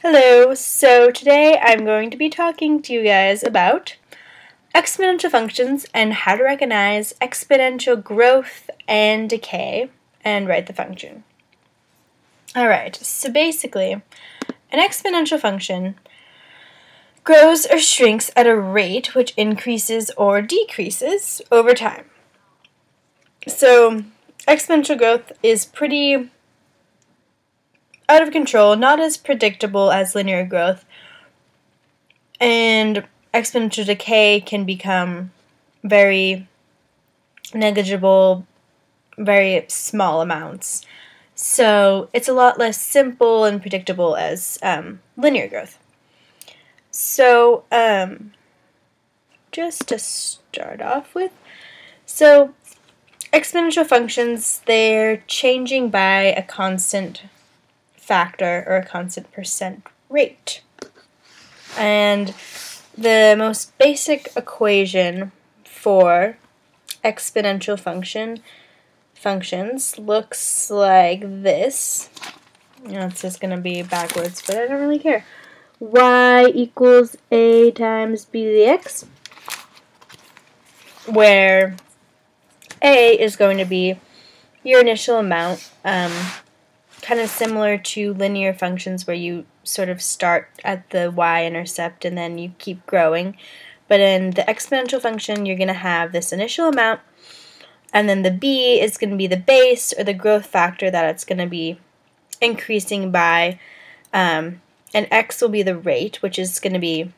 Hello, so today I'm going to be talking to you guys about exponential functions and how to recognize exponential growth and decay and write the function. Alright, so basically, an exponential function grows or shrinks at a rate which increases or decreases over time. So, exponential growth is pretty out of control, not as predictable as linear growth, and exponential decay can become very negligible, very small amounts. So it's a lot less simple and predictable as linear growth. So just to start off with, so exponential functions, they're changing by a constant factor or a constant percent rate. And the most basic equation for exponential functions looks like this. It's just going to be backwards, but I don't really care. Y equals a times b to the x, where a is going to be your initial amount, kind of similar to linear functions where you sort of start at the y-intercept and then you keep growing. But in the exponential function, you're going to have this initial amount, and then the b is going to be the base or the growth factor that it's going to be increasing by, and x will be the rate, which is going to be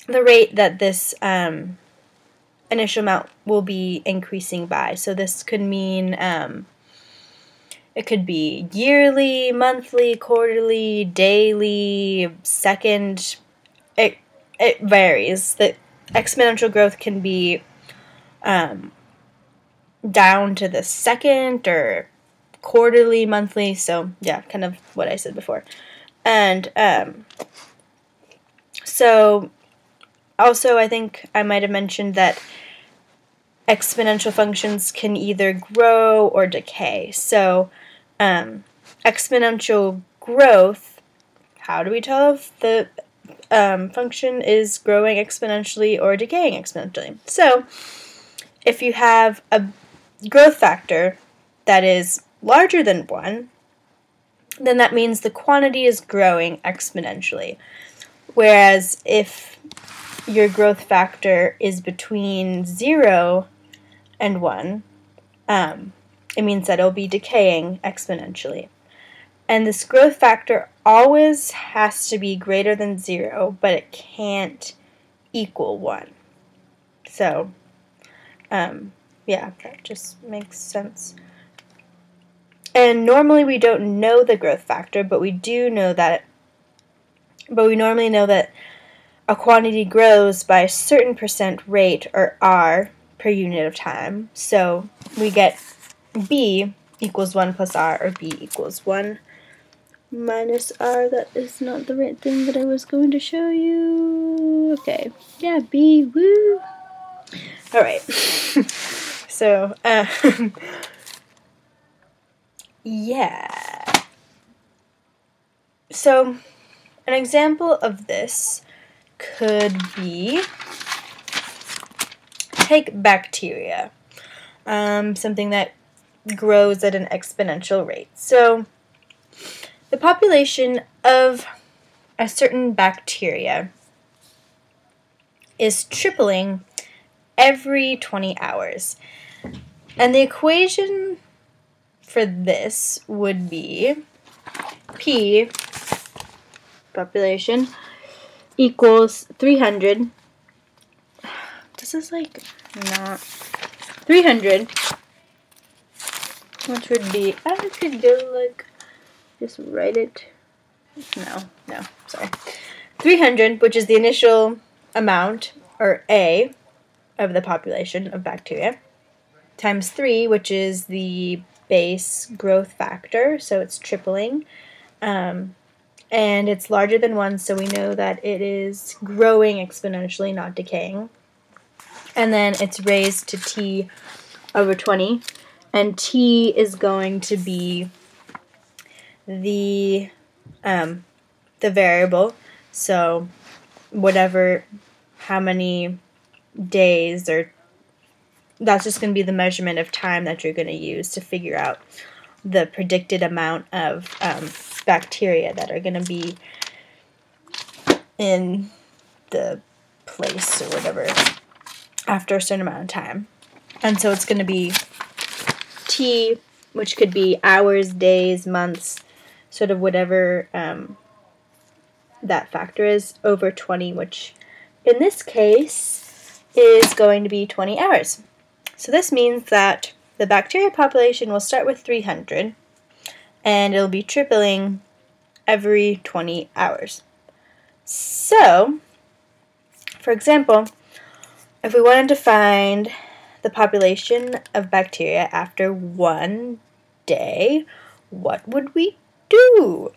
the rate that this initial amount will be increasing by. So this could mean it could be yearly, monthly, quarterly, daily, second. It varies. The exponential growth can be down to the second or quarterly, monthly. So yeah, kind of what I said before. And so also I think I might have mentioned that exponential functions can either grow or decay. So exponential growth, how do we tell if the function is growing exponentially or decaying exponentially? So if you have a growth factor that is larger than 1, then that means the quantity is growing exponentially. Whereas if your growth factor is between 0 and 1, it means that it'll be decaying exponentially. And this growth factor always has to be greater than 0, but it can't equal 1. So, yeah, that just makes sense. And normally we don't know the growth factor, but we do know that, we normally know that a quantity grows by a certain percent rate, or r, per unit of time. So we get b equals 1 plus r, or b equals 1 minus r. That is not the right thing that I was going to show you. Okay, yeah, b, woo. Alright, so, yeah. So, an example of this could be, take bacteria, something that grows at an exponential rate. So the population of a certain bacteria is tripling every 20 hours. And the equation for this would be P, population, equals 300. This is like not 300, which would be, I could go like, just write it. No, sorry. 300, which is the initial amount, or A, of the population of bacteria, times 3, which is the base growth factor, so it's tripling, and it's larger than 1, so we know that it is growing exponentially, not decaying. And then it's raised to t over 20, and t is going to be the the variable. So whatever, how many days, or that's just going to be the measurement of time that you're going to use to figure out the predicted amount of bacteria that are going to be in the place or whatever after a certain amount of time. And so it's going to be T, which could be hours, days, months, sort of whatever that factor is, over 20, which in this case is going to be 20 hours. So this means that the bacteria population will start with 300, and it'll be tripling every 20 hours. So, for example, if we wanted to find the population of bacteria after 1 day, what would we do?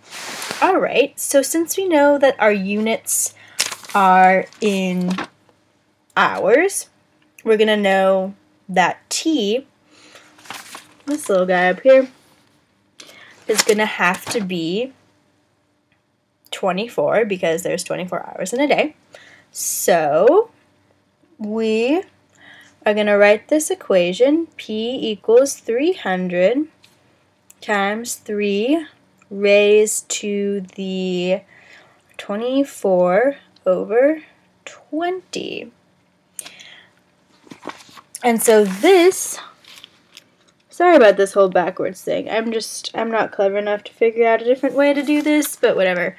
Alright, so since we know that our units are in hours, we're going to know that T, this little guy up here, is going to have to be 24 because there's 24 hours in a day. So we are going to write this equation, P equals 300 times 3 raised to the 24 over 20. And so this, sorry about this whole backwards thing. I'm not clever enough to figure out a different way to do this, but whatever.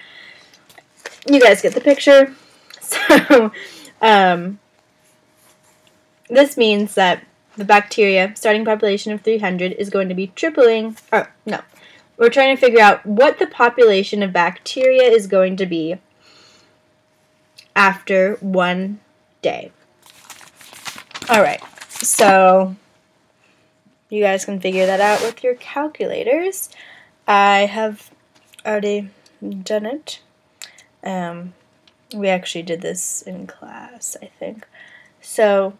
You guys get the picture. So, this means that the bacteria starting population of 300 is going to be tripling, or no, we're trying to figure out what the population of bacteria is going to be after 1 day. Alright, so you guys can figure that out with your calculators. I have already done it. We actually did this in class, I think. So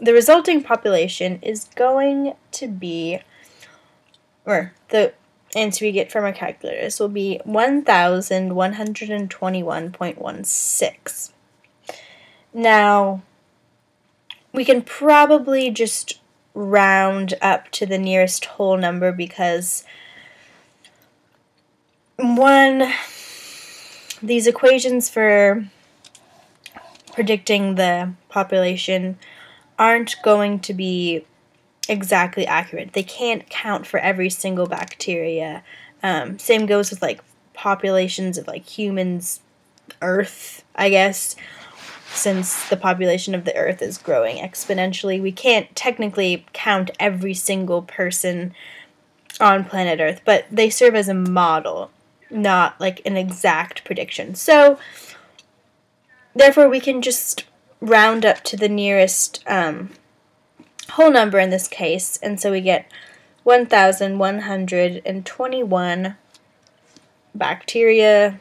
the resulting population is going to be, or the answer we get from our calculators will be 1,121.16. Now, we can probably just round up to the nearest whole number because these equations for predicting the population aren't going to be exactly accurate. They can't count for every single bacteria. Same goes with like populations of like humans, Earth, I guess. Since the population of the Earth is growing exponentially, we can't technically count every single person on planet Earth, but they serve as a model, not like an exact prediction. So, therefore, we can just round up to the nearest whole number in this case, and so we get 1,121 bacteria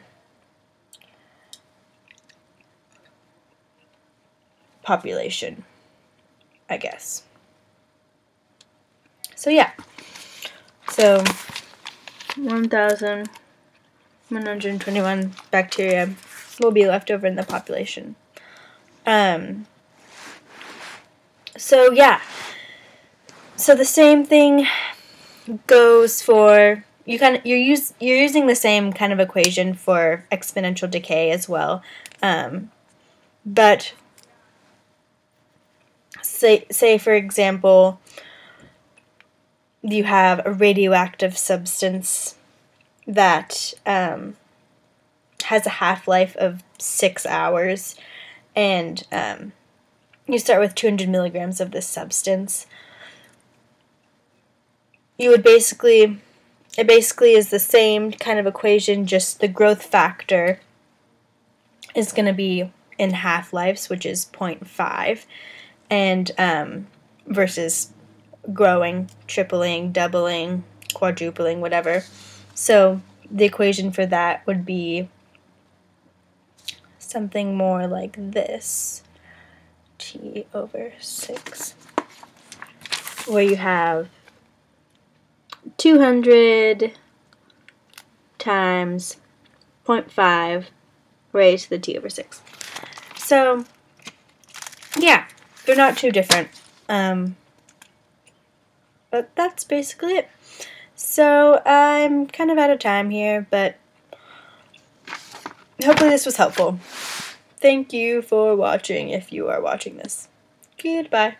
population, I guess. So yeah, so 1,121 bacteria will be left over in the population. So yeah, so the same thing goes for, you're using the same kind of equation for exponential decay as well, but say for example, you have a radioactive substance that has a half-life of 6 hours, and you start with 200 milligrams of this substance. It basically is the same kind of equation, just the growth factor is going to be in half-lives, which is 0.5, and versus growing, tripling, doubling, quadrupling, whatever. So the equation for that would be something more like this, T over 6, where you have 200 times 0.5 raised to the t over 6. So, yeah, they're not too different. But that's basically it. So I'm kind of out of time here, but hopefully this was helpful. Thank you for watching if you are watching this. Goodbye.